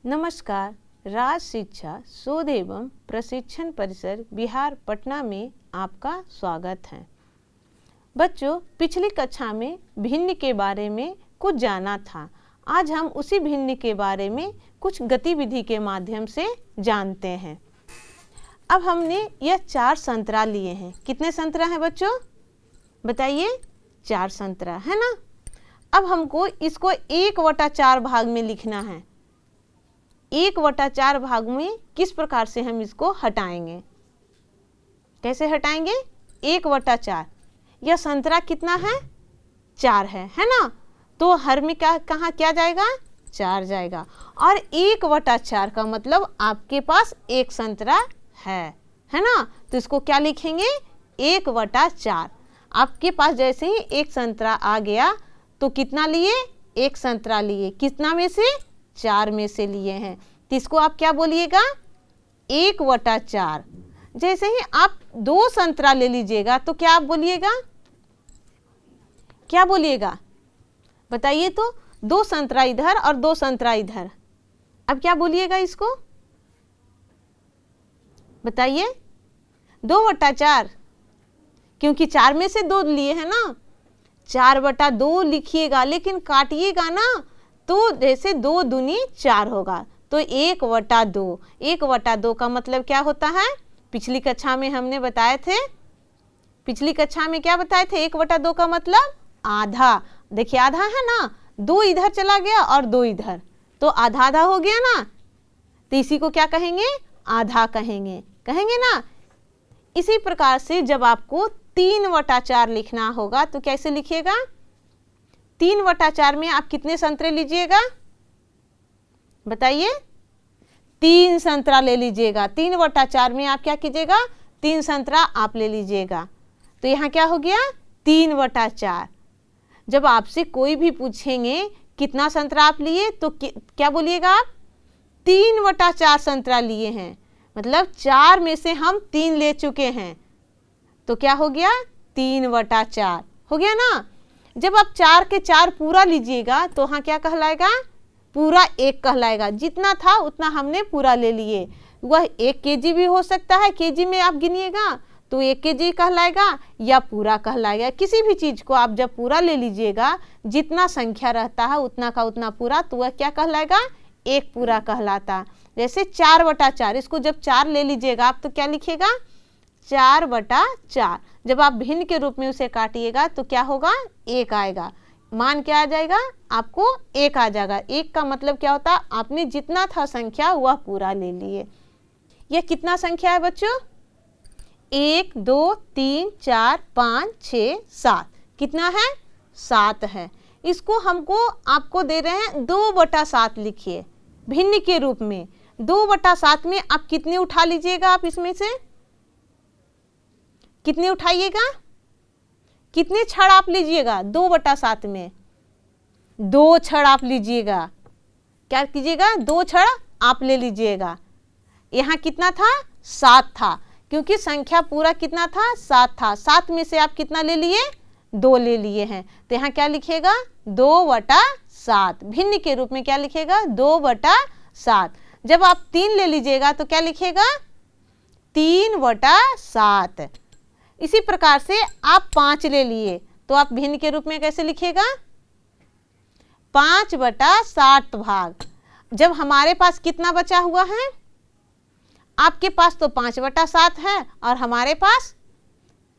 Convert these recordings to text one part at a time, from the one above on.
नमस्कार। राज शिक्षा शोध एवं प्रशिक्षण परिसर बिहार पटना में आपका स्वागत है। बच्चों, पिछली कक्षा में भिन्न के बारे में कुछ जाना था। आज हम उसी भिन्न के बारे में कुछ गतिविधि के माध्यम से जानते हैं। अब हमने यह 4 संतरा लिए हैं। कितने संतरा हैं बच्चों? बताइए। 4 संतरा है ना। अब हमको इसको 1/4 भाग में लिखना है। 1/4 भाग में किस प्रकार से हम इसको हटाएंगे? कैसे हटाएंगे? 1/4। यह संतरा कितना है? 4 है ना। तो हर में क्या जाएगा? 4 जाएगा। और 1/4 का मतलब आपके पास 1 संतरा है ना। तो इसको क्या लिखेंगे? 1/4। आपके पास जैसे ही 1 संतरा आ गया तो कितना लिए? 1 संतरा लिए। कितना में से? 4 में से लिए हैं। तो इसको आप क्या बोलिएगा? 1/4। जैसे ही आप 2 संतरा ले लीजिएगा तो क्या आप बोलिएगा? क्या बोलिएगा? बताइए तो। 2 संतरा इधर और 2 संतरा इधर। अब क्या बोलिएगा इसको? बताइए। 2/4, क्योंकि 4 में से 2 लिए हैं ना। 4/2 लिखिएगा, लेकिन काटिएगा ना तो जैसे 2 दूनी 4 होगा। तो 1/2। 1/2 का मतलब क्या होता है? पिछली कक्षा में हमने बताए थे। पिछली कक्षा में क्या बताए थे? 1/2 का मतलब आधा। देखिए आधा है ना। 2 इधर चला गया और 2 इधर, तो आधा आधा हो गया ना। तो इसी को क्या कहेंगे? आधा कहेंगे ना। इसी प्रकार से जब आपको 3/4 लिखना होगा तो कैसे लिखिएगा? 3/4 में आप कितने संतरे लीजिएगा? बताइए। 3 संतरा ले लीजिएगा। 3/4 में आप क्या कीजिएगा? 3 संतरा आप ले लीजिएगा। तो यहाँ क्या हो गया? 3/4। जब आपसे कोई भी पूछेंगे कितना संतरा आप लिए तो क्या बोलिएगा आप? 3/4 संतरा लिए हैं। मतलब 4 में से हम 3 ले चुके हैं। तो क्या हो गया? 3/4 हो गया ना। जब आप 4 के 4 पूरा लीजिएगा तो हाँ क्या कहलाएगा? पूरा 1 कहलाएगा। जितना था उतना हमने पूरा ले लिए। वह 1 kg भी हो सकता है। kg में आप गिनिएगा तो 1 kg कहलाएगा या पूरा कहलाएगा। किसी भी चीज़ को आप जब पूरा ले लीजिएगा, जितना संख्या रहता है उतना का उतना पूरा, तो वह क्या कहलाएगा? 1 पूरा कहलाता। जैसे 4/4, इसको जब 4 ले लीजिएगा आप तो क्या लिखिएगा? 4/4। जब आप भिन्न के रूप में उसे काटिएगा तो क्या होगा? 1 आएगा। मान क्या आ जाएगा? आपको 1 आ जाएगा। 1 का मतलब क्या होता है? आपने जितना था संख्या वह पूरा ले लिए। यह कितना संख्या है बच्चों? 1 2 3 4 5 6 7। कितना है? 7 है। इसको हमको आपको दे रहे हैं 2/7 लिखिए भिन्न के रूप में। 2/7 में आप कितने उठा लीजिएगा? आप इसमें से कितने उठाइएगा? कितने छड़ आप लीजिएगा? 2/7 में 2 छड़ आप लीजिएगा। क्या कीजिएगा? 2 छड़ आप ले लीजिएगा। यहाँ कितना था? 7 था, क्योंकि संख्या पूरा कितना था? 7 था। 7 में से आप कितना ले लिए? 2 ले लिए हैं। तो यहाँ क्या लिखिएगा? 2/7। भिन्न के रूप में क्या लिखिएगा? 2/7। जब आप 3 ले लीजिएगा तो क्या लिखिएगा? 3/7। इसी प्रकार से आप 5 ले लिए तो आप भिन्न के रूप में कैसे लिखिएगा? 5/7 भाग। जब हमारे पास कितना बचा हुआ है? आपके पास तो 5/7 है और हमारे पास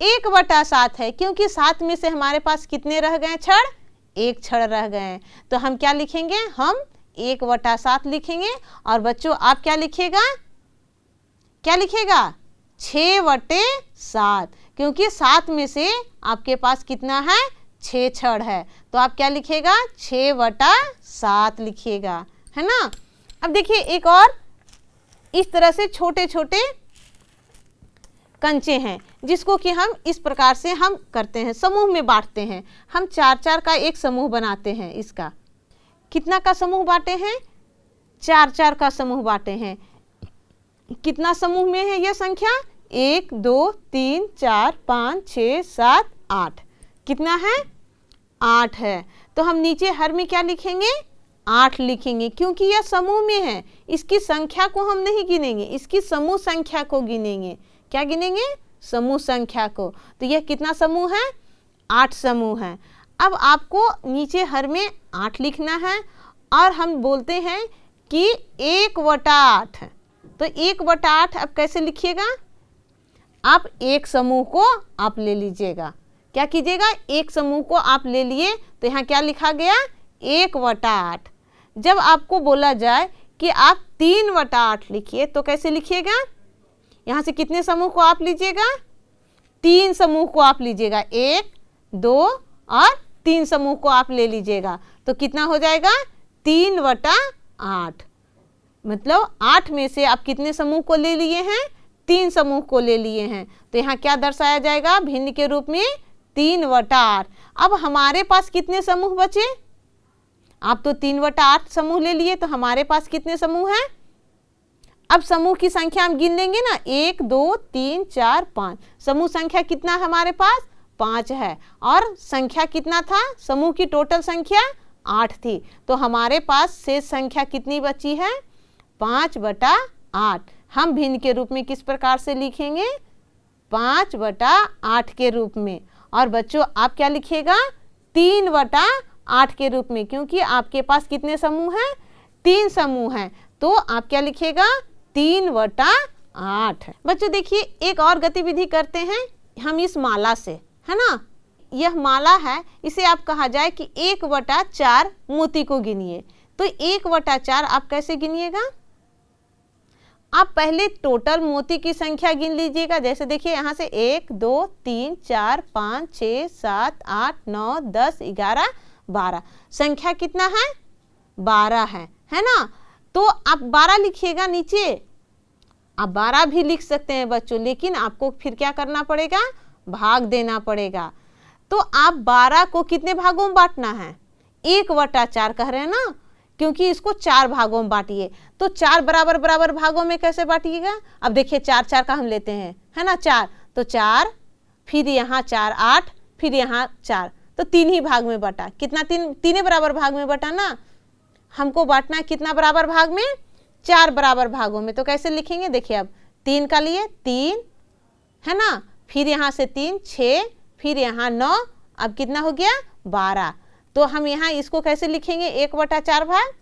1/7 है, क्योंकि 7 में से हमारे पास कितने रह गए छड़? 1 छड़ रह गए। तो हम क्या लिखेंगे? हम 1/7 लिखेंगे। और बच्चों आप क्या लिखिएगा? क्या लिखेगा? 6/7, क्योंकि 7 में से आपके पास कितना है? 6 छड़ है। तो आप क्या लिखिएगा? 6/7 लिखिएगा, है ना। अब देखिए एक और इस तरह से छोटे छोटे कंचे हैं जिसको कि हम इस प्रकार से हम करते हैं, समूह में बांटते हैं। हम 4-4 का एक समूह बनाते हैं। इसका कितना का समूह बांटे हैं? 4-4 का समूह बांटे हैं। कितना समूह में है यह संख्या? 1 2 3 4 5 6 7 8। कितना है? 8 है। तो हम नीचे हर में क्या लिखेंगे? 8 लिखेंगे, क्योंकि यह समूह में है। इसकी संख्या को हम नहीं गिनेंगे, इसकी समूह संख्या को गिनेंगे। क्या गिनेंगे? समूह संख्या को। तो यह कितना समूह है? 8 समूह है। अब आपको नीचे हर में 8 लिखना है और हम बोलते हैं कि 1/8 है। तो 1/8 अब कैसे लिखिएगा? आप एक समूह को आप ले लीजिएगा। क्या कीजिएगा? एक समूह को आप ले लिए, तो यहाँ क्या लिखा गया? 1/8। जब आपको बोला जाए कि आप 3/8 लिखिए, तो कैसे लिखिएगा? यहाँ से कितने समूह को आप लीजिएगा? 3 समूह को आप लीजिएगा। 1, 2 और 3 समूह को आप ले लीजिएगा। तो कितना हो जाएगा? 3/8। मतलब 8 में से आप कितने समूह को ले लिए हैं? 3 समूह को ले लिए हैं। तो यहाँ क्या दर्शाया जाएगा? भिन्न के रूप में 3/8। अब हमारे पास कितने समूह बचे? आप तो 3/8 समूह ले लिए, तो हमारे पास कितने समूह हैं? अब समूह की संख्या हम गिन लेंगे ना, 1, 2, 3, 4, 5। समूह संख्या कितना हमारे पास? 5 है। और संख्या कितना था? समूह की टोटल संख्या 8 थी। तो हमारे पास शेष संख्या कितनी बची है? 5/8। हम भिन्न के रूप में किस प्रकार से लिखेंगे? 5/8 के रूप में। और बच्चों आप क्या लिखिएगा? 3/8 के रूप में, क्योंकि आपके पास कितने समूह हैं? 3 समूह हैं। तो आप क्या लिखिएगा? 3/8। बच्चों देखिए, एक और गतिविधि करते हैं हम इस माला से, है ना। यह माला है, इसे आप कहा जाए कि 1/4 मोती को गिनिए। तो 1/4 आप कैसे गिनिएगा? आप पहले टोटल मोती की संख्या गिन लीजिएगा। जैसे देखिए यहाँ से 1, 2, 3, 4, 5, 6, 7, 8, 9, 10, 11, 12। संख्या कितना है? 12 है ना। तो आप 12 लिखिएगा नीचे। आप 12 भी लिख सकते हैं बच्चों, लेकिन आपको फिर क्या करना पड़ेगा? भाग देना पड़ेगा। तो आप 12 को कितने भागों में बांटना है? 1/4 कह रहे हैं ना, क्योंकि इसको 4 भागों में बांटिए। तो 4 बराबर बराबर भागों में कैसे बांटिएगा? अब देखिए 4 का हम लेते हैं, है ना। 4 तो 4, फिर यहाँ 4, 8, फिर यहाँ 4, तो 3 ही भाग में बटा। कितना? 3 बराबर भाग में बटा ना। हमको बांटना है कितना बराबर भाग में? 4 बराबर भागों में। तो कैसे लिखेंगे? देखिए अब 3 का लिए 3, है ना, फिर यहाँ से 3, 6, फिर यहाँ 9, अब कितना हो गया? 12। तो हम यहाँ इसको कैसे लिखेंगे? 1/4 भाग।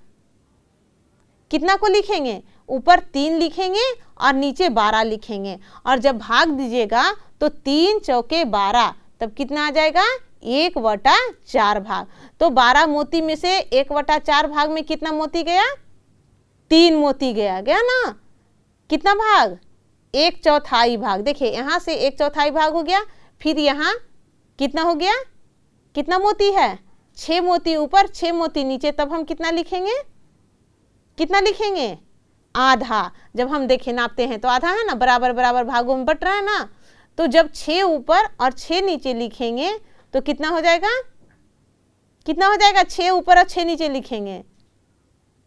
कितना को लिखेंगे? ऊपर 3 लिखेंगे और नीचे 12 लिखेंगे। और जब भाग दीजिएगा तो 3 चौके 12, तब कितना आ जाएगा? 1/4 भाग। तो 12 मोती में से 1/4 भाग में कितना मोती गया? 3 मोती गया ना। कितना भाग? 1/4 भाग। देखिए यहाँ से 1/4 भाग हो गया, फिर यहाँ कितना हो गया? कितना मोती है? 6 मोती ऊपर, 6 मोती नीचे। तब हम कितना लिखेंगे? कितना लिखेंगे? आधा। जब हम देखें नापते हैं तो आधा है ना, बराबर बराबर भागों में बट रहा है ना। तो जब 6 ऊपर और 6 नीचे लिखेंगे तो कितना हो जाएगा? कितना हो जाएगा? 6 ऊपर और 6 नीचे लिखेंगे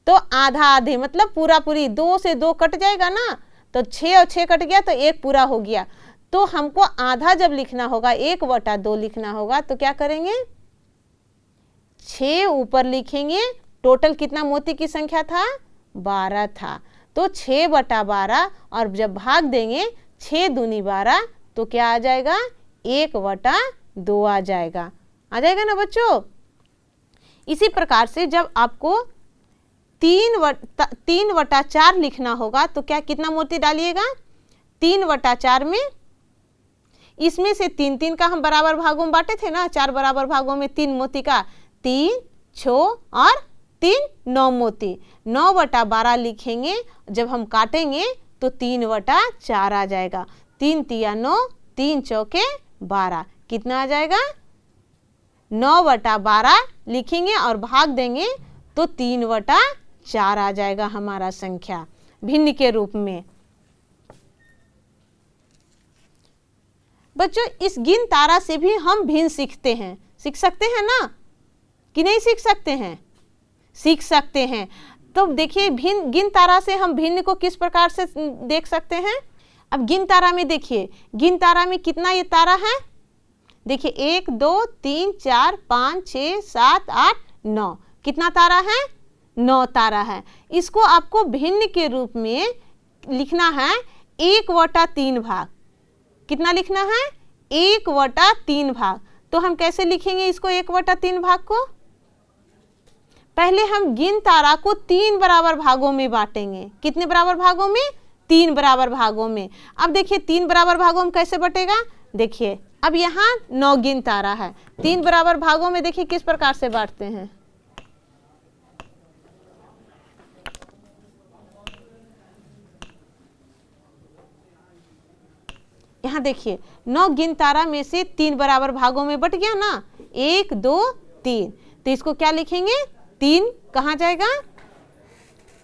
तो आधा आधे, मतलब पूरा पूरी। 2 से 2 कट जाएगा ना, तो 6 और 6 कट गया तो 1 पूरा हो गया। तो हमको आधा जब लिखना होगा, 1/2 लिखना होगा, तो क्या करेंगे? 6 ऊपर लिखेंगे। टोटल कितना मोती की संख्या था? 12 था। तो 6/12, और जब भाग देंगे 6 दूनी 12, तो क्या आ जाएगा? 1/2 आ जाएगा। आ जाएगा ना बच्चों। इसी प्रकार से जब आपको 3/4 लिखना होगा तो क्या कितना मोती डालिएगा? 3/4 में इसमें से 3 का हम बराबर भागों में बांटे थे ना, 4 बराबर भागों में 3 मोती का, 3, 6 और 3, 9 मोती। 9/12 लिखेंगे। जब हम काटेंगे तो 3/4 आ जाएगा। 3 तिया 9, 3 चौके 12, कितना आ जाएगा? 9/12 लिखेंगे और भाग देंगे तो 3/4 आ जाएगा हमारा संख्या भिन्न के रूप में। बच्चों इस गिन तारा से भी हम भिन्न सीखते हैं। सीख सकते हैं ना, कि नहीं सीख सकते हैं? सीख सकते हैं। तो देखिए भिन्न गिन तारा से हम भिन्न को किस प्रकार से देख सकते हैं। अब गिन तारा में देखिए, गिन तारा में कितना ये तारा है? देखिए 1, 2, 3, 4, 5, 6, 7, 8, 9। कितना तारा है? 9 तारा है। इसको आपको भिन्न के रूप में लिखना है 1/3 भाग। कितना लिखना है? 1/3 भाग। तो हम कैसे लिखेंगे इसको 1/3 भाग को? पहले हम गिन तारा को 3 बराबर भागों में बांटेंगे। कितने बराबर भागों में? 3 बराबर भागों में। अब देखिए 3 बराबर भागों में कैसे बटेगा? देखिए अब यहाँ 9 गिन तारा है, 3 बराबर भागों में देखिए किस प्रकार से बांटते हैं। यहाँ देखिए 9 गिन तारा में से 3 बराबर भागों में बट गया ना, 1 2 3। तो इसको क्या लिखेंगे? 3 कहाँ जाएगा?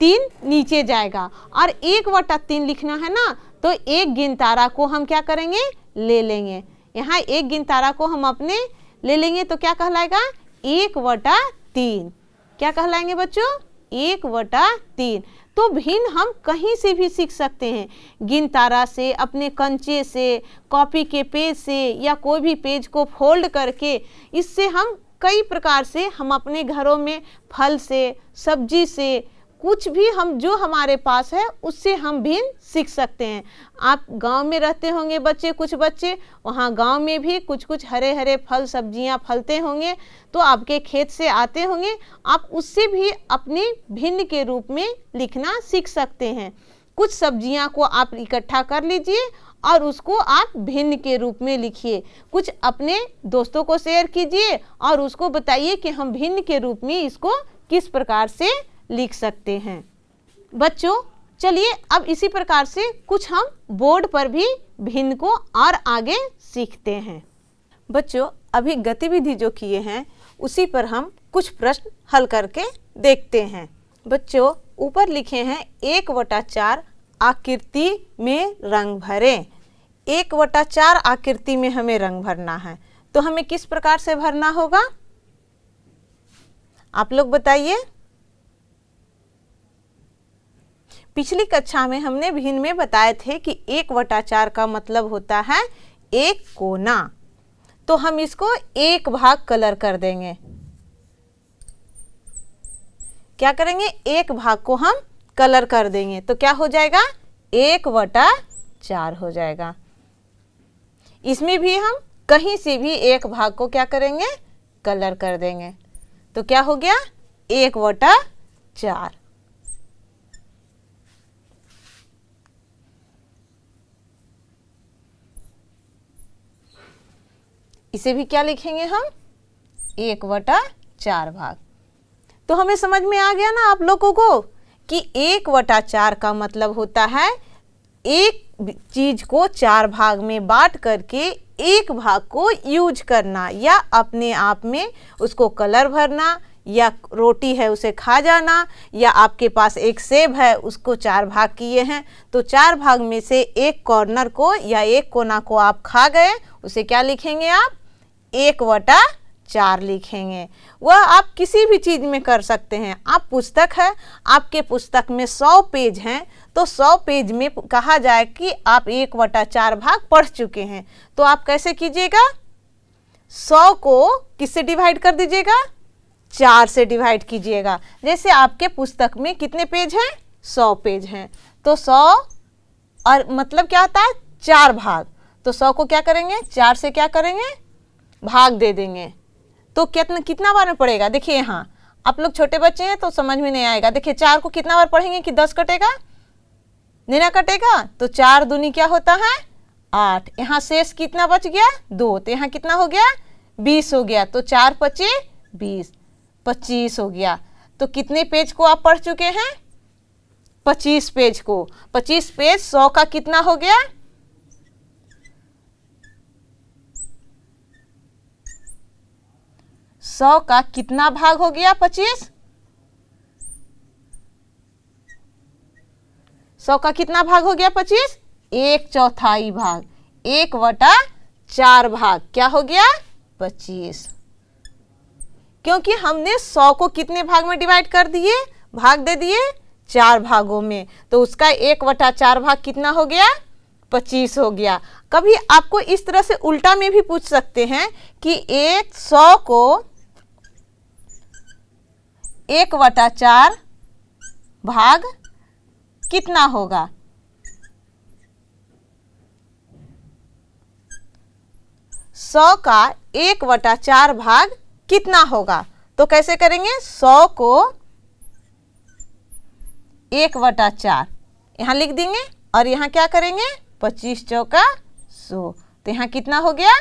3 नीचे जाएगा। और 1/3 लिखना है ना, तो 1 गिन तारा को हम क्या करेंगे? ले लेंगे। यहाँ 1 गिन तारा को हम अपने ले लेंगे तो क्या कहलाएगा? 1/3। क्या कहलाएंगे बच्चों? 1/3। तो भिन्न हम कहीं से भी सीख सकते हैं, गिन तारा से, अपने कंचे से, कॉपी के पेज से, या कोई भी पेज को फोल्ड करके। इससे हम कई प्रकार से हम अपने घरों में फल से, सब्जी से, कुछ भी हम जो हमारे पास है उससे हम भिन्न सीख सकते हैं। आप गांव में रहते होंगे बच्चे, कुछ बच्चे वहाँ गांव में भी कुछ कुछ हरे हरे फल सब्जियां फलते होंगे, तो आपके खेत से आते होंगे, आप उससे भी अपने भिन्न के रूप में लिखना सीख सकते हैं। कुछ सब्जियां को आप इकट्ठा कर लीजिए और उसको आप भिन्न के रूप में लिखिए। कुछ अपने दोस्तों को शेयर कीजिए और उसको बताइए कि हम भिन्न के रूप में इसको किस प्रकार से लिख सकते हैं। बच्चों चलिए अब इसी प्रकार से कुछ हम बोर्ड पर भी भिन्न को और आगे सीखते हैं। बच्चों अभी गतिविधि जो किए हैं उसी पर हम कुछ प्रश्न हल करके देखते हैं। बच्चों ऊपर लिखे हैं 1/4 आकृति में रंग भरें। 1/4 आकृति में हमें रंग भरना है, तो हमें किस प्रकार से भरना होगा? आप लोग बताइए। पिछली कक्षा में हमने भिन्न में बताए थे कि 1/4 का मतलब होता है एक कोना। तो हम इसको 1 भाग कलर कर देंगे। क्या करेंगे? 1 भाग को हम कलर कर देंगे, तो क्या हो जाएगा? 1/4 हो जाएगा। इसमें भी हम कहीं से भी 1 भाग को क्या करेंगे? कलर कर देंगे, तो क्या हो गया? 1/4। इसे भी क्या लिखेंगे हम? 1/4 भाग। तो हमें समझ में आ गया ना आप लोगों को कि 1/4 का मतलब होता है एक चीज को 4 भाग में बांट करके 1 भाग को यूज करना, या अपने आप में उसको कलर भरना, या रोटी है उसे खा जाना, या आपके पास एक सेब है उसको 4 भाग किए हैं, तो 4 भाग में से एक कॉर्नर को या एक कोना को आप खा गए, उसे क्या लिखेंगे आप? 1/4 लिखेंगे। वह आप किसी भी चीज़ में कर सकते हैं। आप पुस्तक है, आपके पुस्तक में 100 पेज हैं, तो 100 पेज में कहा जाए कि आप 1/4 भाग पढ़ चुके हैं, तो आप कैसे कीजिएगा? 100 को किससे डिवाइड कर दीजिएगा? 4 से डिवाइड कीजिएगा। जैसे आपके पुस्तक में कितने पेज हैं? 100 पेज हैं, तो 100 और मतलब क्या होता है? 4 भाग। तो 100 को क्या करेंगे? 4 से क्या करेंगे? भाग दे देंगे। तो कितना बार में पड़ेगा? देखिए यहाँ आप लोग छोटे बच्चे हैं तो समझ में नहीं आएगा। देखिए 4 को कितना बार पढ़ेंगे कि 10 कटेगा? नहीं ना कटेगा। तो 4 दूनी क्या होता है? 8। यहाँ शेष कितना बच गया? 2। तो यहाँ कितना हो गया? 20 हो गया। तो 4 × 5 = 25 हो गया। तो कितने पेज को आप पढ़ चुके हैं? 25 पेज को। 25 पेज 100 का कितना हो गया? 100 का कितना भाग हो गया? 25। 100 का कितना भाग हो गया? 25। 1/4 भाग। 1/4 भाग क्या हो गया? 25। क्योंकि हमने 100 को कितने भाग में डिवाइड कर दिए? भाग दे दिए 4 भागों में, तो उसका 1/4 भाग कितना हो गया? 25 हो गया। कभी आपको इस तरह से उल्टा में भी पूछ सकते हैं कि 100 को 1/4 भाग कितना होगा? 100 का 1/4 भाग कितना होगा? तो कैसे करेंगे? 100 को 1/4 यहाँ लिख देंगे और यहाँ क्या करेंगे? 25 चौका 100। तो यहाँ कितना हो गया?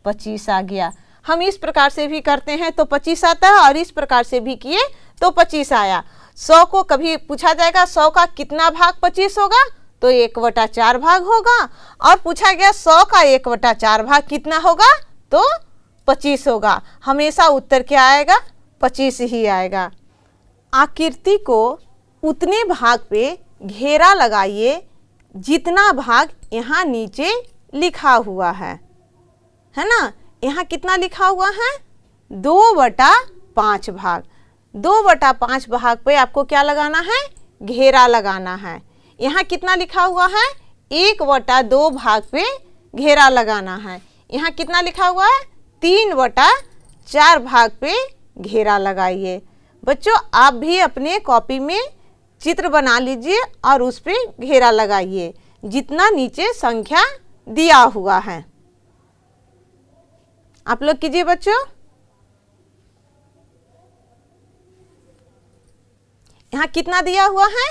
25 आ गया। हम इस प्रकार से भी करते हैं तो 25 आता है और इस प्रकार से भी किए तो 25 आया। 100 को कभी पूछा जाएगा 100 का कितना भाग 25 होगा? तो 1/4 भाग होगा। और पूछा गया 100 का 1/4 भाग कितना होगा? तो 25 होगा। हमेशा उत्तर क्या आएगा? 25 ही आएगा। आकृति को उतने भाग पे घेरा लगाइए जितना भाग यहाँ नीचे लिखा हुआ है ना? यहाँ कितना लिखा हुआ है? 2/5 भाग। 2/5 भाग पे आपको क्या लगाना है? घेरा लगाना है। यहाँ कितना लिखा हुआ है? 1/2 भाग पे घेरा लगाना है। यहाँ कितना लिखा हुआ है? 3/4 भाग पे घेरा लगाइए। बच्चों आप भी अपने कॉपी में चित्र बना लीजिए और उस पे घेरा लगाइए जितना नीचे संख्या दिया हुआ है। आप लोग कीजिए बच्चों। यहाँ कितना दिया हुआ है?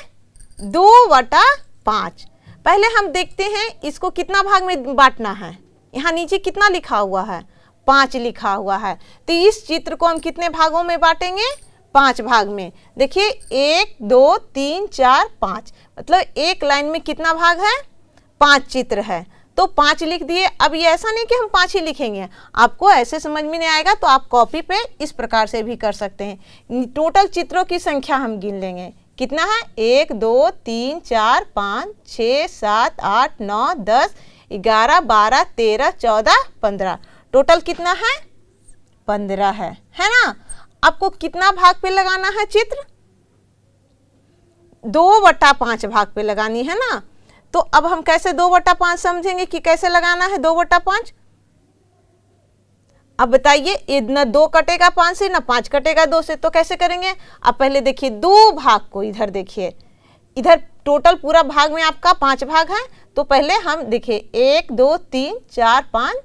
2/5। पहले हम देखते हैं इसको कितना भाग में बांटना है। यहाँ नीचे कितना लिखा हुआ है? 5 लिखा हुआ है। तो इस चित्र को हम कितने भागों में बांटेंगे? 5 भाग में। देखिए 1 2 3 4 5, मतलब एक लाइन में कितना भाग है? 5 चित्र है तो 5 लिख दिए। अब ये ऐसा नहीं कि हम 5 ही लिखेंगे, आपको ऐसे समझ में नहीं आएगा तो आप कॉपी पे इस प्रकार से भी कर सकते हैं। टोटल चित्रों की संख्या हम गिन लेंगे। कितना है? 1 2 3 4 5 6 7 8 9 10 11 12 13 14 15। टोटल कितना है? 15 है ना? आपको कितना भाग पे लगाना है चित्र? 2/5 भाग पे लगानी है ना? तो अब हम कैसे 2/5 समझेंगे कि कैसे लगाना है 2/5? अब बताइए, ये न 2 कटेगा 5 से, न 5 कटेगा 2 से, तो कैसे करेंगे? अब पहले देखिए 2 भाग को इधर देखिए, इधर टोटल पूरा भाग में आपका 5 भाग है। तो पहले हम देखिए 1 2 3 4 5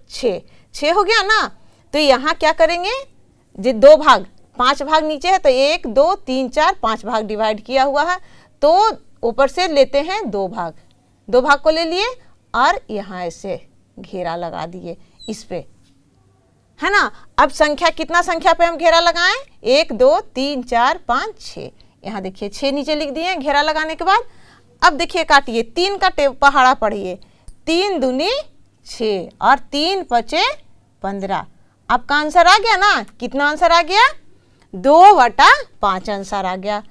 6 हो गया ना? तो यहाँ क्या करेंगे? जो 2 भाग, 5 भाग नीचे है तो 1 2 3 4 5 भाग डिवाइड किया हुआ है तो ऊपर से लेते हैं 2 भाग। 2 भाग को ले लिए और यहाँ ऐसे घेरा लगा दिए इस पे, है ना? अब संख्या कितना संख्या पे हम घेरा लगाएं? 1 2 3 4 5 6। यहाँ देखिए 6 नीचे लिख दिए घेरा लगाने के बाद। अब देखिए काटिए, 3 का पहाड़ा पढ़िए। 3 दूनी 6 और 3 5 15। आपका आंसर आ गया ना? कितना आंसर आ गया? 2/5 आंसर आ गया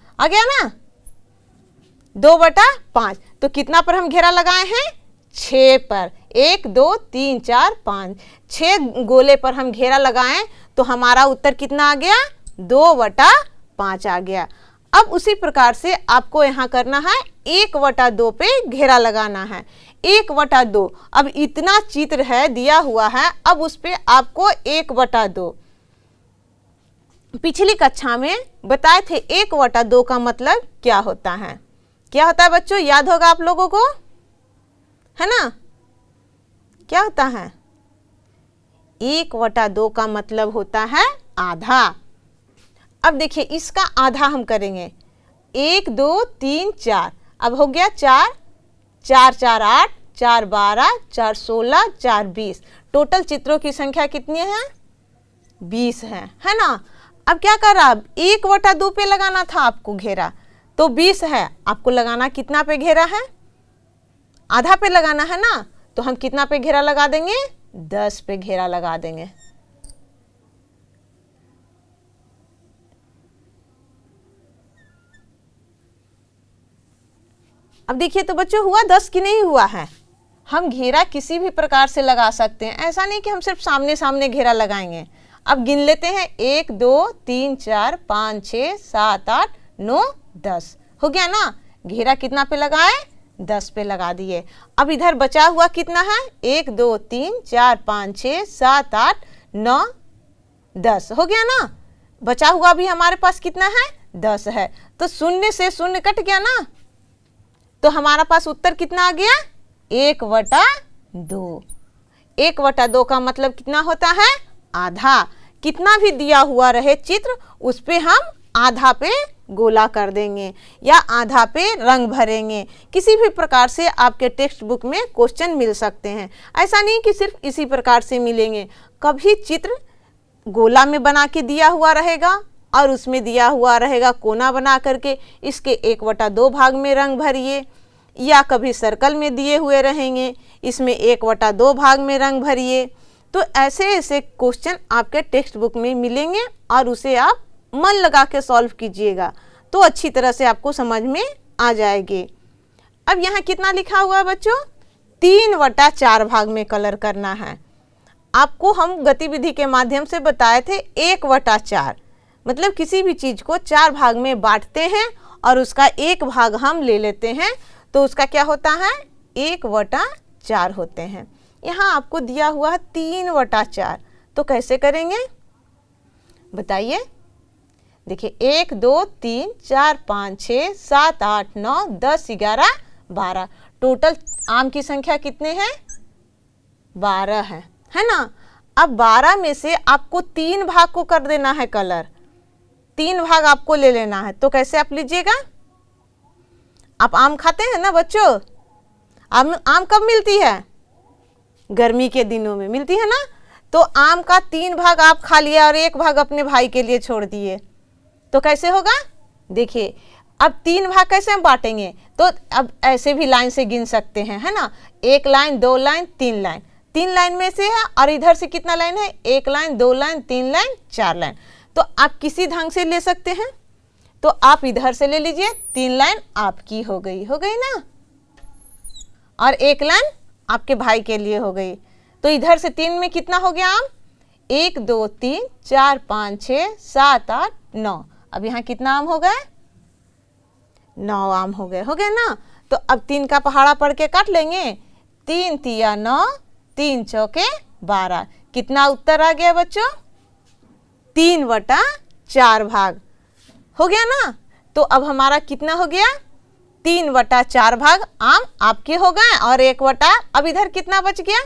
ना? 2/5। तो कितना पर हम घेरा लगाए हैं? 6 पर। 1 2 3 4 5 6 गोले पर हम घेरा लगाएं तो हमारा उत्तर कितना आ गया? 2/5 आ गया। अब उसी प्रकार से आपको यहाँ करना है 1/2 पे घेरा लगाना है। 1/2। अब इतना चित्र है दिया हुआ है, अब उस पे आपको 1/2। पिछली कक्षा में बताए थे 1/2 का मतलब क्या होता है। क्या होता है बच्चों? याद होगा आप लोगों को, है ना? क्या होता है? 1/2 का मतलब होता है आधा। अब देखिए इसका आधा हम करेंगे। 1 2 3 4। अब हो गया 4 4 4 8 4 12 4 16 4 20। टोटल चित्रों की संख्या कितनी है? 20 है ना? अब क्या कर रहा? 1/2 पे लगाना था आपको घेरा, तो 20 है। आपको लगाना कितना पे घेरा है? आधा पे लगाना है ना? तो हम कितना पे घेरा लगा देंगे? 10 पे घेरा लगा देंगे। अब देखिए तो बच्चों हुआ 10 की नहीं हुआ है। हम घेरा किसी भी प्रकार से लगा सकते हैं, ऐसा नहीं कि हम सिर्फ सामने सामने घेरा लगाएंगे। अब गिन लेते हैं 1 2 3 4 5 6 7 8 9 10। हो गया ना? घेरा कितना पे लगाए? 10 पे लगा दिए। अब इधर बचा हुआ कितना है? 1 2 3 4 5 6 7 8 9 10। हो गया ना? बचा हुआ भी हमारे पास कितना है? 10 है। तो शून्य से शून्य कट गया ना, तो हमारा पास उत्तर कितना आ गया? 1/2। 1/2 का मतलब कितना होता है? आधा। कितना भी दिया हुआ रहे चित्र, उस पे हम आधा पे गोला कर देंगे या आधा पे रंग भरेंगे। किसी भी प्रकार से आपके टेक्स्ट बुक में क्वेश्चन मिल सकते हैं। ऐसा नहीं कि सिर्फ इसी प्रकार से मिलेंगे, कभी चित्र गोला में बना के दिया हुआ रहेगा और उसमें दिया हुआ रहेगा कोना बना करके इसके 1/2 भाग में रंग भरिए, या कभी सर्कल में दिए हुए रहेंगे इसमें 1/2 भाग में रंग भरिए। तो ऐसे ऐसे क्वेश्चन आपके टेक्स्ट बुक में मिलेंगे और उसे आप मन लगा के सॉल्व कीजिएगा तो अच्छी तरह से आपको समझ में आ जाएगी। अब यहाँ कितना लिखा हुआ है बच्चों? 3/4 भाग में कलर करना है। आपको हम गतिविधि के माध्यम से बताए थे 1/4, मतलब किसी भी चीज़ को 4 भाग में बांटते हैं और उसका एक भाग हम ले लेते हैं तो उसका क्या होता है? 1/4 होते हैं। यहाँ आपको दिया हुआ है 3/4, तो कैसे करेंगे बताइए? देखिए 1 2 3 4 5 6 7 8 9 10 11 12, टोटल आम की संख्या कितने हैं? 12 है ना। अब 12 में से आपको 3 भाग को कर देना है कलर, 3 भाग आपको ले लेना है। तो कैसे आप लीजिएगा? आप आम खाते हैं ना बच्चों? आम कब मिलती है? गर्मी के दिनों में मिलती है ना। तो आम का 3 भाग आप खा लिया और 1 भाग अपने भाई के लिए छोड़ दिए, तो कैसे होगा? देखिए अब 3 भाग कैसे हम बांटेंगे? तो अब ऐसे भी लाइन से गिन सकते हैं, है ना। 1 लाइन 2 लाइन 3 लाइन, 3 लाइन में से है और इधर से कितना लाइन है? 1 लाइन 2 लाइन 3 लाइन 4 लाइन। तो आप किसी ढंग से ले सकते हैं, तो आप इधर से ले लीजिए, 3 लाइन आपकी हो गई ना, और 1 लाइन आपके भाई के लिए हो गई। तो इधर से 3 में कितना हो गया आम? 1 2 3 4 5 6 7 8 9। अब यहाँ कितना आम हो गए? 9 आम हो गए ना। तो अब 3 का पहाड़ा पढ़ के काट लेंगे। 3 तिया 9, 3 चौके 12। कितना उत्तर आ गया बच्चों? 3/4 भाग हो गया ना। तो अब हमारा कितना हो गया? 3/4 भाग आम आपके हो गए और 1/, अब इधर कितना बच गया?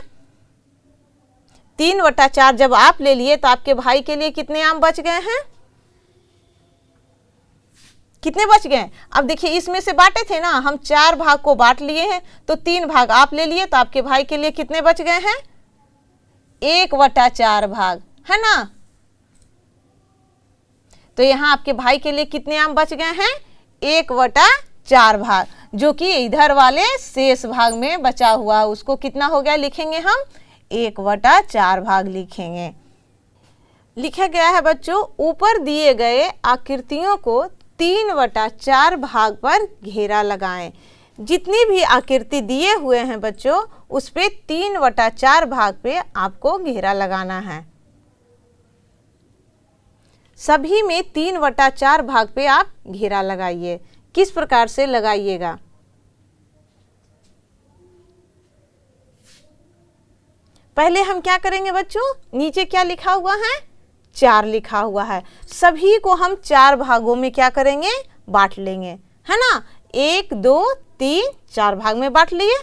3/4 जब आप ले लिए तो आपके भाई के लिए कितने आम बच गए हैं? कितने बच गए? अब देखिए इसमें से बांटे थे ना, हम 4 भाग को बांट लिए हैं, तो 3 भाग आप ले लिए, तो आपके भाई के लिए कितने बच गए हैं? 1/4 भाग, है ना। तो यहाँ आपके भाई के लिए कितने आम बच गए हैं? 1/4 भाग, जो कि इधर वाले शेष भाग में बचा हुआ है उसको कितना हो गया लिखेंगे हम? 1/4 भाग लिखेंगे। लिखा गया है बच्चों, ऊपर दिए गए आकृतियों को 3/4 भाग पर घेरा लगाएं। जितनी भी आकृति दिए हुए हैं बच्चों, उस पे 3/4 भाग पे आपको घेरा लगाना है। सभी में 3/4 भाग पे आप घेरा लगाइए। किस प्रकार से लगाइएगा? पहले हम क्या करेंगे बच्चों? नीचे क्या लिखा हुआ है? 4 लिखा हुआ है। सभी को हम 4 भागों में क्या करेंगे? बांट लेंगे, है ना। 1 2 3 4 भाग में बांट लिए।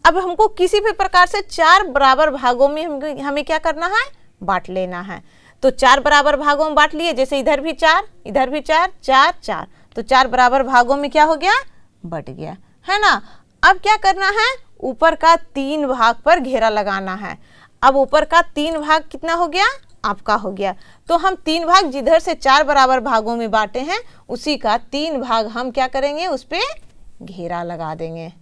अब हमको किसी भी प्रकार से 4 बराबर भागों में हमें क्या करना है? बांट लेना है। तो 4 बराबर भागों में बांट लिए, जैसे इधर भी 4 इधर भी 4 4 4, तो 4 बराबर भागों में क्या हो गया? बट गया, है ना। अब क्या करना है? ऊपर का 3 भाग पर घेरा लगाना है। अब ऊपर का 3 भाग कितना हो गया? आपका हो गया। तो हम 3 भाग जिधर से 4 बराबर भागों में बांटे हैं, उसी का 3 भाग हम क्या करेंगे? उस पे घेरा लगा देंगे,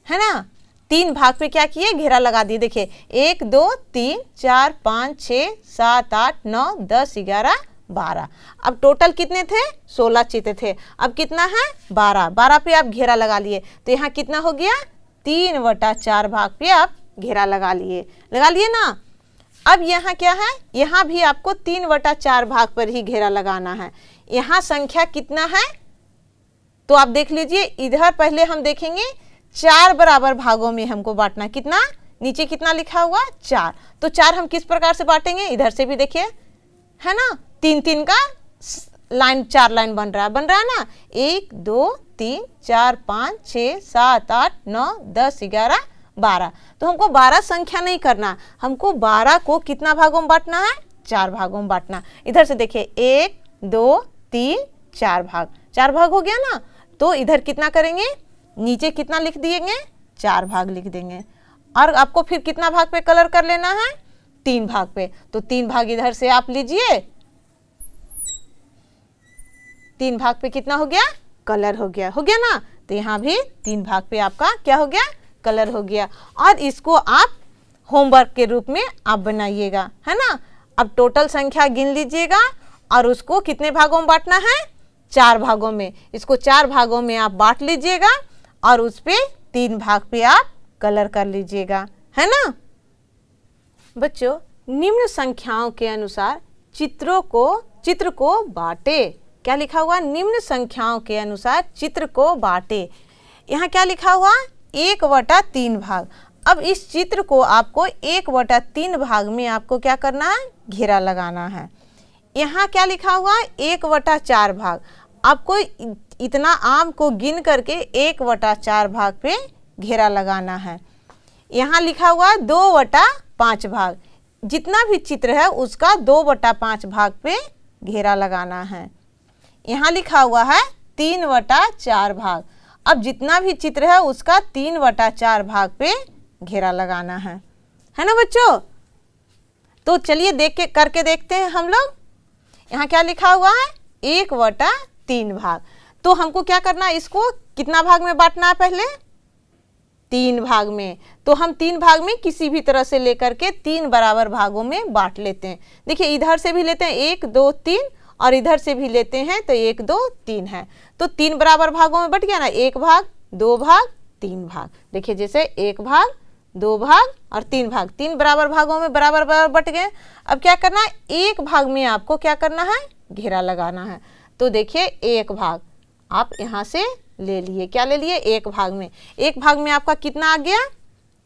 है ना। 3 भाग पे क्या किए? घेरा लगा दिए। देखिए 1 2 3 4 5 6 7 8 9 10 11 12। अब टोटल कितने थे? 16 चित्र थे। अब कितना है? 12। 12 पे आप घेरा लगा लिए, तो यहाँ कितना हो गया? 3/4 भाग पे आप घेरा लगा लिए ना। अब यहाँ क्या है? यहाँ भी आपको 3/4 भाग पर ही घेरा लगाना है। यहाँ संख्या कितना है? तो आप देख लीजिए, इधर पहले हम देखेंगे 4 बराबर भागों में हमको बांटना। कितना? नीचे कितना लिखा हुआ? 4। तो 4 हम किस प्रकार से बांटेंगे? इधर से भी देखिए, है ना। 3 3 का लाइन 4 लाइन बन रहा है ना, 1 2 3 4 5 6 7 8 9 10 11 12। तो हमको 12 संख्या नहीं करना, हमको 12 को कितना भागों में बांटना है, 4 भागों में बांटना। इधर से देखिए 1 2 3 4 भाग, 4 भाग हो गया ना। तो इधर कितना करेंगे, नीचे कितना लिख देंगे, 4 भाग लिख देंगे। और आपको फिर कितना भाग पे कलर कर लेना है, 3 भाग पे। तो 3 भाग इधर से आप लीजिए, 3 भाग पे कितना हो गया, कलर हो गया ना। तो यहाँ भी 3 भाग पे आपका क्या हो गया, कलर हो गया। और इसको आप होमवर्क के रूप में आप बनाइएगा, है ना। अब टोटल संख्या गिन लीजिएगा और उसको कितने भागों में बांटना है, 4 भागों में। इसको 4 भागों में आप बांट लीजिएगा और उस पे 3 भाग पे आप कलर कर लीजिएगा, है ना। बच्चों, निम्न संख्याओं के अनुसार चित्र को बांटे। क्या लिखा हुआ, निम्न संख्याओं के अनुसार चित्र को बांटे। यहाँ क्या लिखा हुआ, 1/3 भाग। अब इस चित्र को आपको 1/3 भाग में आपको क्या करना है, घेरा लगाना है। यहाँ क्या लिखा हुआ, 1/4 भाग। आपको इतना आम को गिन करके 1/4 भाग पे घेरा लगाना है। यहाँ लिखा हुआ 2/5 भाग। जितना भी चित्र है उसका 2/5 भाग पे घेरा लगाना है। यहाँ लिखा हुआ है 3/4 भाग। अब जितना भी चित्र है उसका 3/4 भाग पे घेरा लगाना है ना बच्चों। तो चलिए करके देखते हैं हम लोग। यहाँ क्या लिखा हुआ है, 1/3 भाग। तो हमको क्या करना है, इसको कितना भाग में बांटना है, पहले 3 भाग में। तो हम 3 भाग में किसी भी तरह से लेकर के 3 बराबर भागों में बांट लेते हैं। देखिए इधर से भी लेते हैं 1 2 3 और इधर से भी लेते हैं तो 1 2 3 है। तो 3 बराबर भागों में बट गया ना, 1 भाग 2 भाग 3 भाग। देखिए जैसे 1 भाग 2 भाग और 3 भाग, 3 बराबर भागों में बराबर बराबर बट गए। अब क्या करना है, 1 भाग में आपको क्या करना है, घेरा लगाना है। तो देखिए 1 भाग आप यहाँ से ले लिए, क्या ले लिए, 1 भाग में। 1 भाग में आपका कितना आ गया,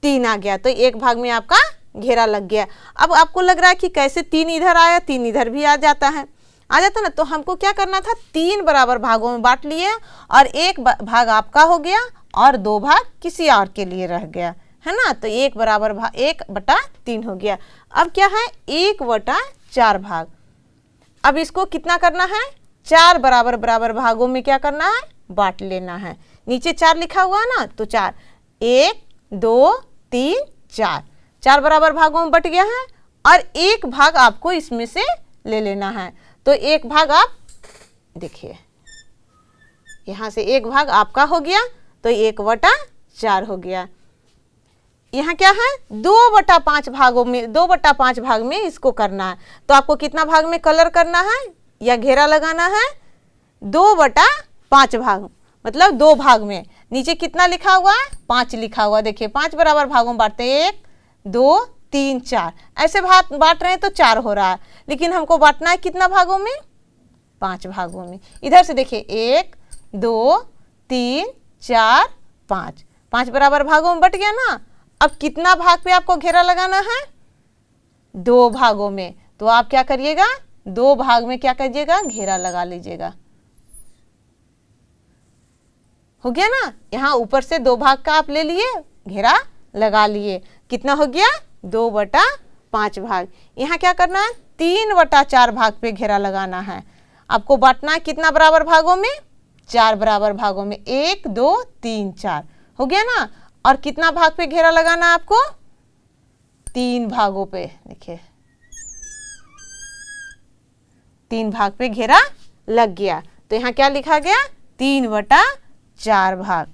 3 आ गया। तो 1 भाग में आपका घेरा लग गया। अब आपको लग रहा है कि कैसे 3 इधर आया, 3 इधर भी आ जाता ना। तो हमको क्या करना था, 3 बराबर भागों में बांट लिए और 1 भाग आपका हो गया और 2 भाग किसी और के लिए रह गया, है ना। तो 1/3 हो गया। अब क्या है, 1/4 भाग। अब इसको कितना करना है, 4 बराबर बराबर भागों में क्या करना है, बांट लेना है। नीचे 4 लिखा हुआ है ना, तो 4 1 2 3 4 4 बराबर भागों में बट गया है। और 1 भाग आपको इसमें से ले लेना है। तो 1 भाग आप देखिए, यहाँ से 1 भाग आपका हो गया, तो 1/4 हो गया। यहाँ क्या है, 2/5 भागों में, 2/5 भाग में इसको करना है। तो आपको कितना भाग में कलर करना है या घेरा लगाना है, 2/5 भाग, मतलब 2 भाग में। नीचे कितना लिखा हुआ है, 5 लिखा हुआ। देखिए 5 बराबर भागों में बांटते हैं, 1 2 3 4 ऐसे बांट रहे हैं तो 4 हो रहा है। लेकिन हमको बांटना है कितना भागों में, 5 भागों में। इधर से देखिए 1 2 3 4 5 5 बराबर भागों में बट गया ना। अब कितना भाग पे आपको घेरा लगाना है, 2 भागों में। तो आप क्या करिएगा, 2 भाग में क्या करिएगा, घेरा लगा लीजिएगा। हो गया ना। यहाँ ऊपर से 2 भाग का आप ले लिए, घेरा लगा लिए। कितना हो गया, 2/5 भाग। यहाँ क्या करना है, 3/4 भाग पे घेरा लगाना है। आपको बांटना है कितना बराबर भागों में, 4 बराबर भागों में। 1 2 3 4 हो गया ना। और कितना भाग पे घेरा लगाना है आपको, 3 भागों पे। देखिए 3 भाग पे घेरा लग गया। तो यहाँ क्या लिखा गया, 3/4 भाग,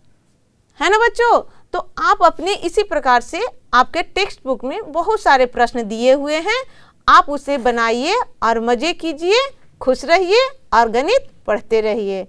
है ना बच्चों। तो आप अपने इसी प्रकार से आपके टेक्स्ट बुक में बहुत सारे प्रश्न दिए हुए हैं, आप उसे बनाइए और मजे कीजिए, खुश रहिए और गणित पढ़ते रहिए।